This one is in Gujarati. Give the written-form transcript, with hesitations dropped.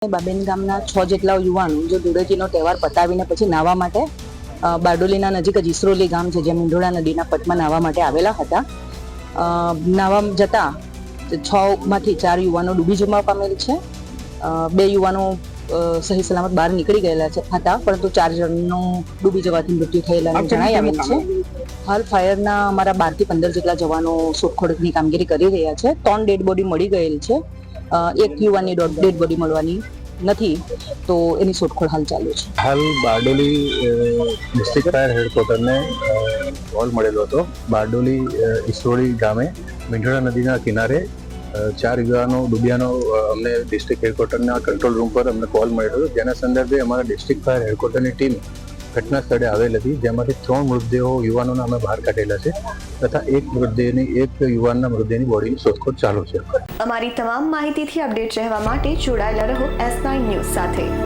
બાબેન ગામના 6 જેટલા યુવાનો જો ધૂળેટીનો તહેવાર પતાવીને પછી નાહવા માટે બારડોલીના નજીક જ ઈસરોલી ગામ છે જે મીંઢોળા નદીના પટમાં નાહવા માટે આવેલા હતા. નાહવા જતા 6 માંથી 4 યુવાનો ડૂબી જવા પામેલ છે. 2 યુવાનો સહી સલામત બહાર નીકળી ગયેલા હતા, પરંતુ 4 જણનું ડૂબી જવાથી મૃત્યુ થયેલાનું જણાઈ આવેલ છે. હાલ ફાયરના અમારા 12 થી 15 જેટલા જવાનો શોધખોળની કામગીરી કરી રહ્યા છે. 3 ડેડ બોડી મળી ગયેલ છે. એક યુવાનની ડેડ બોડી મળવાની નથી, તો એની શોધખોળ હાલ ચાલુ છે. હાલ બારડોલી ડિસ્ટ્રિક્ટ ફાયર હેડક્વાર્ટરને કોલ મળેલો હતો. બારડોલી ઈસરોલી ગામે મીંઢોળા નદીના કિનારે 4 યુવાનો ડૂબ્યાનો અમને ડિસ્ટ્રિક્ટ હેડક્વાર્ટરના કંટ્રોલ રૂમ પર અમને કોલ મળેલો હતો, જેના સંદર્ભે અમારા ડિસ્ટ્રિક્ટ ફાયર હેડક્વાર્ટરની ટીમ ઘટના સ્થળે આવેલ હતી, જેમાંથી 3 મૃતદેહો યુવાનોના અમે બહાર કાઢેલા છે તથા એક યુવાનના મૃતદેહની બોડીની શોધખોળ ચાલુ છે. અમારી તમામ માહિતીથી અપડેટ રહેવા માટે જોડાયેલા રહો S9 ન્યૂઝ સાથે.